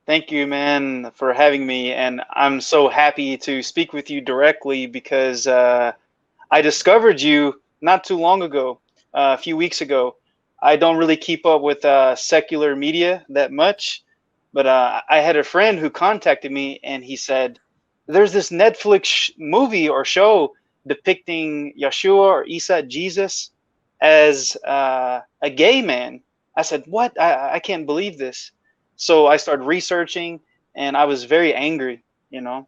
Thank you, man, for having me. And I'm so happy to speak with you directly because I discovered you not too long ago, a few weeks ago. I don't really keep up with secular media that much, but I had a friend who contacted me and he said, there's this Netflix movie or show depicting Yeshua or Isa, Jesus, as a gay man. I said, what? I can't believe this. So I started researching and I was very angry, you know.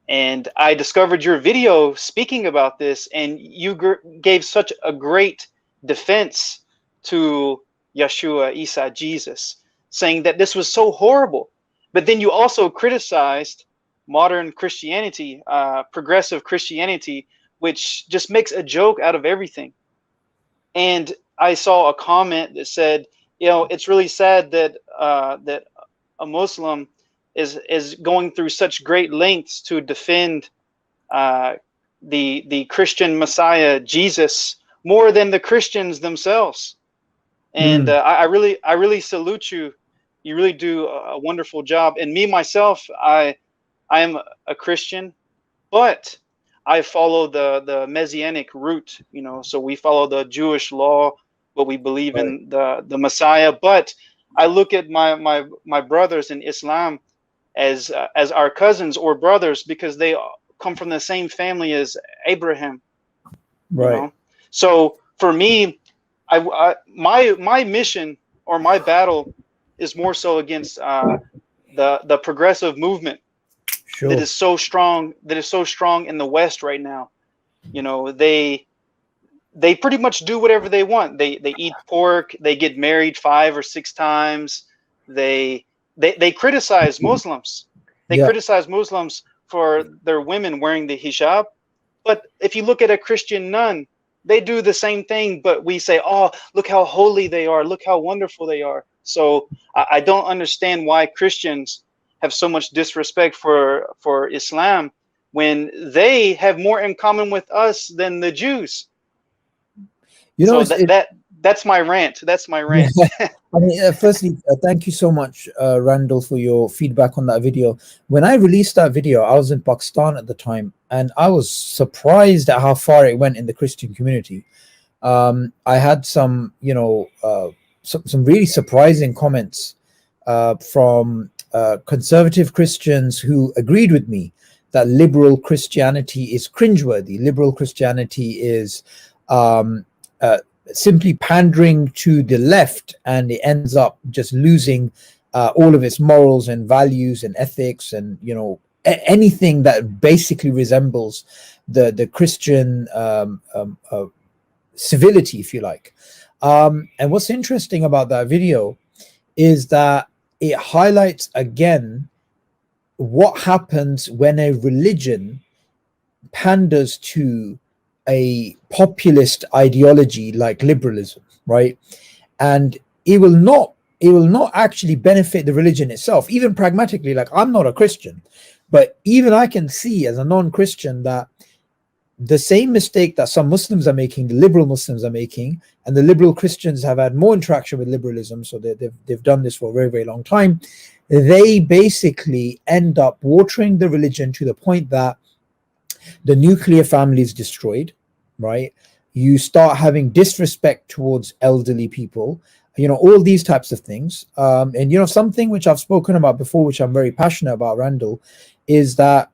And I discovered your video speaking about this, and you gave such a great defense to Yeshua, Isa, Jesus, saying that this was so horrible. But then you also criticized modern Christianity, progressive Christianity, which just makes a joke out of everything. And I saw a comment that said, you know, it's really sad that that a Muslim is going through such great lengths to defend uh, the Christian Messiah Jesus more than the Christians themselves. And Mm, I really salute you. You really do a wonderful job. And me myself, I am a Christian, but I follow the Messianic route. You know, so we follow the Jewish law, but we believe right. in the Messiah. But I look at my brothers in Islam as our cousins or brothers because they come from the same family as Abraham. You Right. know, so for me, my mission or my battle is more so against the progressive movement that Sure. is so strong in the West right now. You know, they pretty much do whatever they want. They eat pork, they get married 5 or 6 times. They they criticize Muslims. They Yeah. criticize Muslims for their women wearing the hijab. But if you look at a Christian nun, they do the same thing, but we say, "Oh, look how holy they are! Look how wonderful they are!" So I don't understand why Christians have so much disrespect for Islam when they have more in common with us than the Jews. You know, So it's, that's my rant. That's my yeah. rant. I mean, firstly, thank you so much, Randall, for your feedback on that video. When I released that video, I was in Pakistan at the time, and I was surprised at how far it went in the Christian community. I had some, some really surprising comments from conservative Christians who agreed with me that liberal Christianity is cringeworthy. Liberal Christianity is um, uh, simply pandering to the left, and it ends up just losing all of its morals and values and ethics, and anything that basically resembles the Christian civility, if you like. And what's interesting about that video is that it highlights again what happens when a religion panders to a populist ideology like liberalism, right? And it will not actually benefit the religion itself, even pragmatically. Like, I'm not a Christian, but even I can see as a non-Christian that the same mistake that some Muslims are making, the liberal Muslims are making, and the liberal Christians have had more interaction with liberalism, so they've done this for a very, very long time. They basically end up watering the religion to the point that the nuclear family is destroyed, right? You start having disrespect towards elderly people, all these types of things. And something which I've spoken about before, which I'm very passionate about, Randall, is that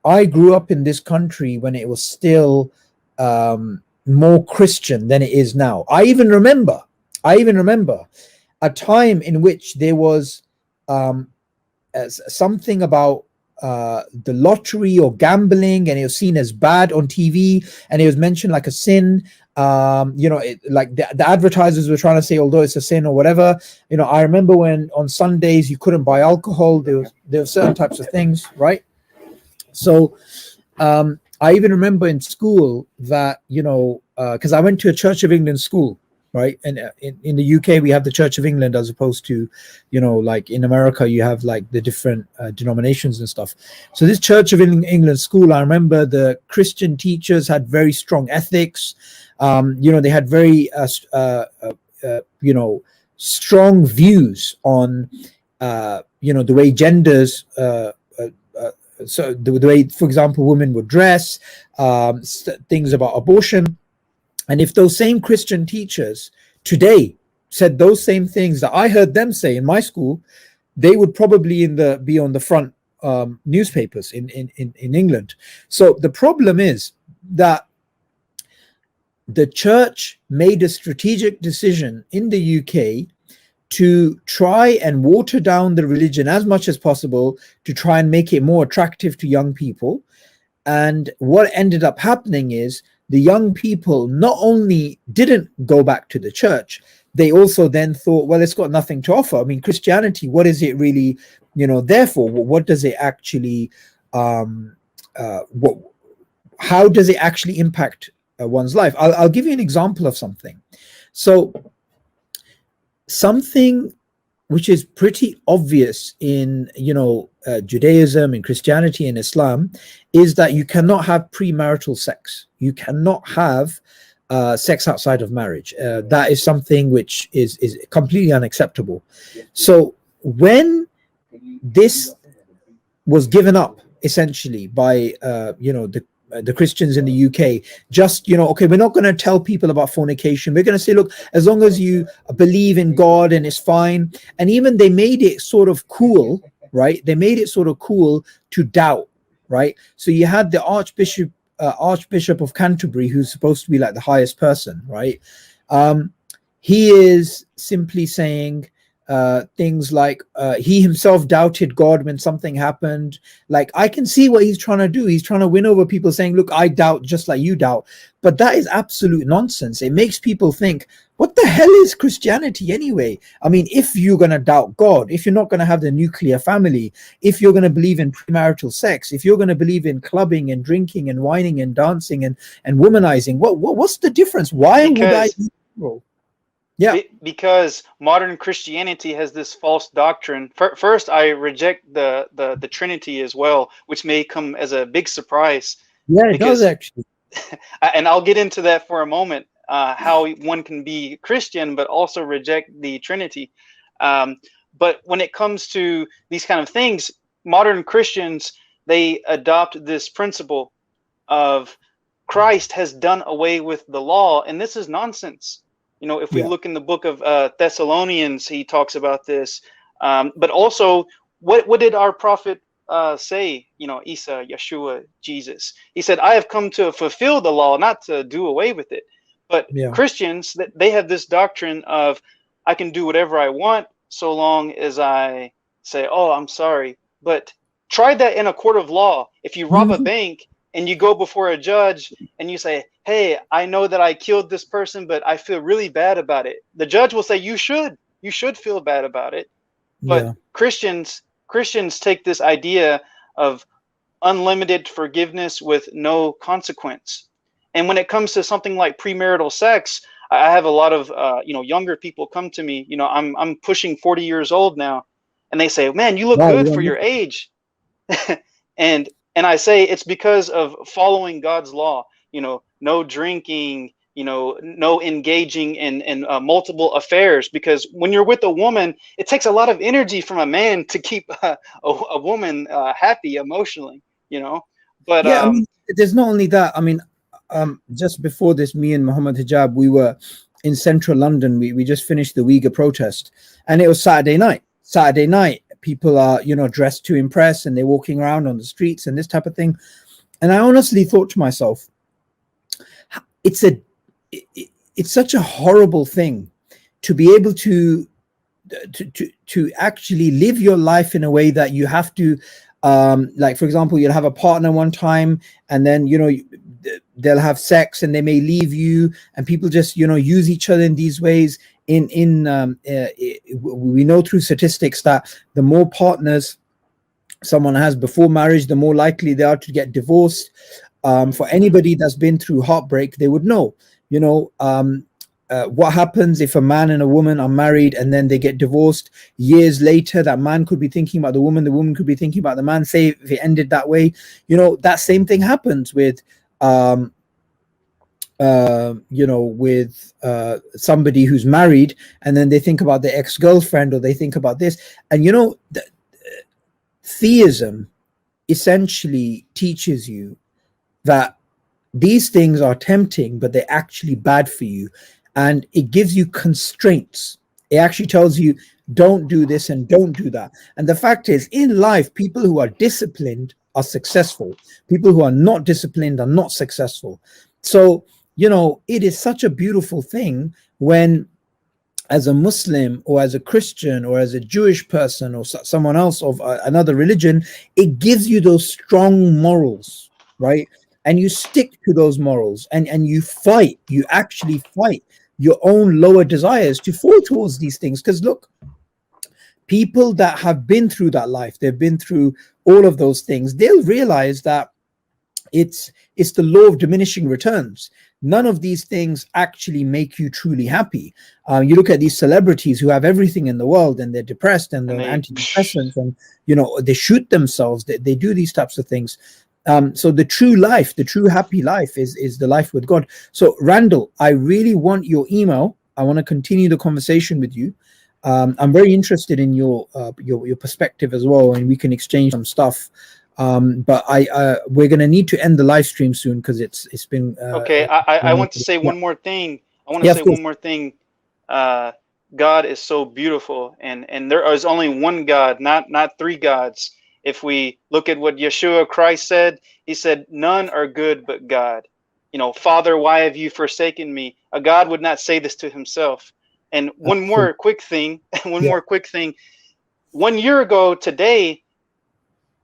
I grew up in this country when it was still more Christian than it is now. I even remember a time in which there was something about the lottery or gambling, and it was seen as bad on TV, and it was mentioned like a sin. Like the advertisers were trying to say, although it's a sin or whatever. I remember when on Sundays you couldn't buy alcohol. There were certain types of things, right? So I even remember in school that, because I went to a Church of England school, right? And in the UK, we have the Church of England, as opposed to, like in America, you have like the different denominations and stuff. So this Church of England school, I remember the Christian teachers had very strong ethics. They had very, strong views on, the way genders, so the way, for example, women would dress, things about abortion. And if those same Christian teachers today said those same things that I heard them say in my school, they would probably be on the front newspapers in England. So the problem is that the church made a strategic decision in the UK to try and water down the religion as much as possible, to try and make it more attractive to young people. And what ended up happening is the young people not only didn't go back to the church, they also then thought, well, it's got nothing to offer. I mean, Christianity, what is it really, there for? What does it actually, how does it actually impact one's life? I'll give you an example of something. So something which is pretty obvious in Judaism, in Christianity, in Islam, is that you cannot have premarital sex. You cannot have sex outside of marriage. That is something which is completely unacceptable. So when this was given up essentially by the Christians in the UK, just okay, we're not going to tell people about fornication. We're going to say, look, as long as you believe in God, and it's fine. And even they made it sort of cool, right? They made it sort of cool to doubt, right? So you had the Archbishop of Canterbury, who's supposed to be like the highest person, right? He is simply saying things like he himself doubted God when something happened. Like, I can see what he's trying to do. He's trying to win over people, saying, look, I doubt just like you doubt. But that is absolute nonsense. It makes people think, what the hell is Christianity anyway? I mean, if you're going to doubt God, if you're not going to have the nuclear family, if you're going to believe in premarital sex, if you're going to believe in clubbing and drinking and whining and dancing and womanizing, what's the difference? Why would I? Yeah, because modern Christianity has this false doctrine. First, I reject the Trinity as well, which may come as a big surprise. Yeah, it does actually. And I'll get into that for a moment, how one can be Christian but also reject the Trinity. But when it comes to these kind of things, modern Christians, they adopt this principle of Christ has done away with the law, and this is nonsense. If we look in the book of Thessalonians, he talks about this. But also, what did our prophet say? Isa, Yeshua, Jesus. He said, I have come to fulfill the law, not to do away with it. But Christians, they have this doctrine of, I can do whatever I want so long as I say, oh, I'm sorry. But try that in a court of law. If you rob a bank and you go before a judge and you say, hey, I know that I killed this person, but I feel really bad about it. The judge will say, you should feel bad about it. But Christians take this idea of unlimited forgiveness with no consequence. And when it comes to something like premarital sex, I have a lot of younger people come to me. I'm pushing 40 years old now, and they say, man, you look good for your age. and I say it's because of following God's law. No drinking, no engaging in multiple affairs, because when you're with a woman, it takes a lot of energy from a man to keep a woman happy emotionally, But I mean, there's not only that. I mean, just before this, me and Muhammad Hijab, we were in central London. We just finished the Uyghur protest, and it was Saturday night. People are, dressed to impress, and they're walking around on the streets and this type of thing. And I honestly thought to myself, it's such a horrible thing to be able to actually live your life in a way that you have to, like, for example, you'll have a partner one time, and then they'll have sex and they may leave you, and people just use each other in these ways. We know through statistics that the more partners someone has before marriage, the more likely they are to get divorced. For anybody that's been through heartbreak, they would know, what happens if a man and a woman are married and then they get divorced. Years later, that man could be thinking about the woman could be thinking about the man. Say if it ended that way, that same thing happens with somebody who's married, and then they think about their ex-girlfriend, or they think about this. And theism essentially teaches you that these things are tempting, but they're actually bad for you. And it gives you constraints. It actually tells you, don't do this and don't do that. And the fact is, in life, people who are disciplined are successful. People who are not disciplined are not successful. So, it is such a beautiful thing when, as a Muslim or as a Christian or as a Jewish person or someone else of another religion, it gives you those strong morals, right? And you stick to those morals, and you actually fight your own lower desires to fall towards these things. Because look, people that have been through that life, they've been through all of those things, they'll realize that it's the law of diminishing returns. None of these things actually make you truly happy. You look at these celebrities who have everything in the world, and they're depressed, and they're on antidepressants, and they shoot themselves. They do these types of things. So the true life, the true happy life, is the life with God. So Randall, I really want your email. I want to continue the conversation with you. I'm very interested in your perspective as well, and we can exchange some stuff. But we're going to need to end the live stream soon, because it's been okay. I want to say one more thing. I want to say one more thing. God is so beautiful, and there is only one God, not three gods. If we look at what Yeshua Christ said, he said, none are good but God. Father, why have you forsaken me? A God would not say this to himself. And one more quick thing. 1 year ago today,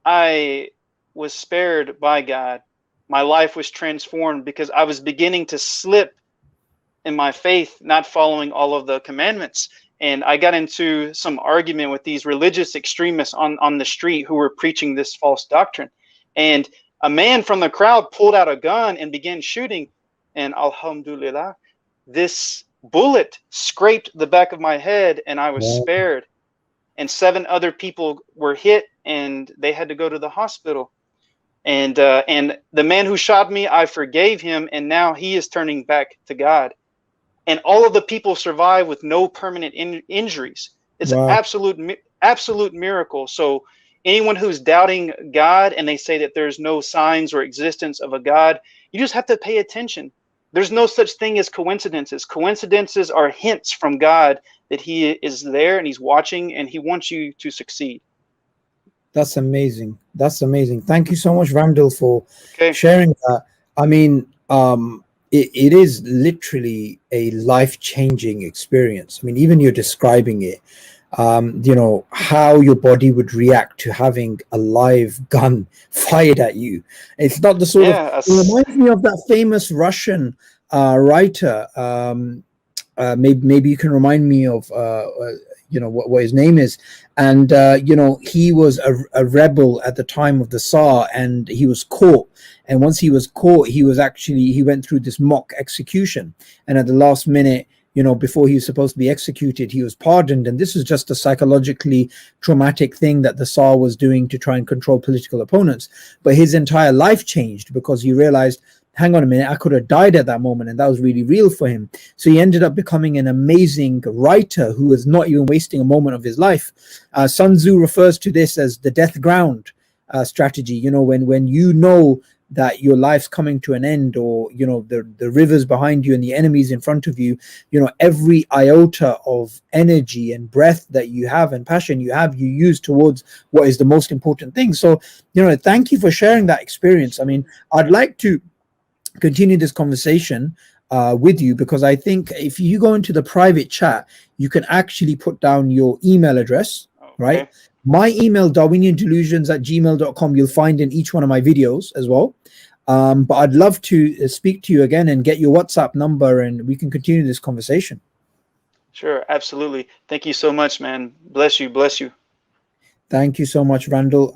I was spared by God. My life was transformed because I was beginning to slip in my faith, not following all of the commandments. And I got into some argument with these religious extremists on the street who were preaching this false doctrine. And a man from the crowd pulled out a gun and began shooting. And alhamdulillah, this bullet scraped the back of my head, and I was spared. And 7 other people were hit, and they had to go to the hospital. And the man who shot me, I forgave him, and now he is turning back to God. And all of the people survive with no permanent injuries. It's an absolute miracle. So anyone who's doubting God and they say that there's no signs or existence of a God, you just have to pay attention. There's no such thing as coincidences. Coincidences are hints from God that he is there and he's watching and he wants you to succeed. That's amazing. That's amazing. Thank you so much, Randall, for sharing that. I mean, it is literally a life-changing experience. I mean, even you're describing it, how your body would react to having a live gun fired at you. It's not the sort of, it reminds me of that famous Russian writer. Maybe you can remind me of, what his name is. And, he was a rebel at the time of the Tsar, and he was caught. And once he was caught, he went through this mock execution. And at the last minute, before he was supposed to be executed, he was pardoned. And this was just a psychologically traumatic thing that the Tsar was doing to try and control political opponents. But his entire life changed because he realized, hang on a minute, I could have died at that moment. And that was really real for him. So he ended up becoming an amazing writer who was not even wasting a moment of his life. Sun Tzu refers to this as the death ground strategy. When you know that your life's coming to an end, or the rivers behind you and the enemies in front of you, every iota of energy and breath that you have and passion you use towards what is the most important thing. So thank you for sharing that experience. I mean, I'd like to continue this conversation with you, because I think if you go into the private chat, you can actually put down your email address, right? My email, darwiniandelusions@gmail.com, you'll find in each one of my videos as well. But I'd love to speak to you again and get your WhatsApp number, and we can continue this conversation. Sure, absolutely. Thank you so much, man. Bless you. Bless you. Thank you so much, Randall.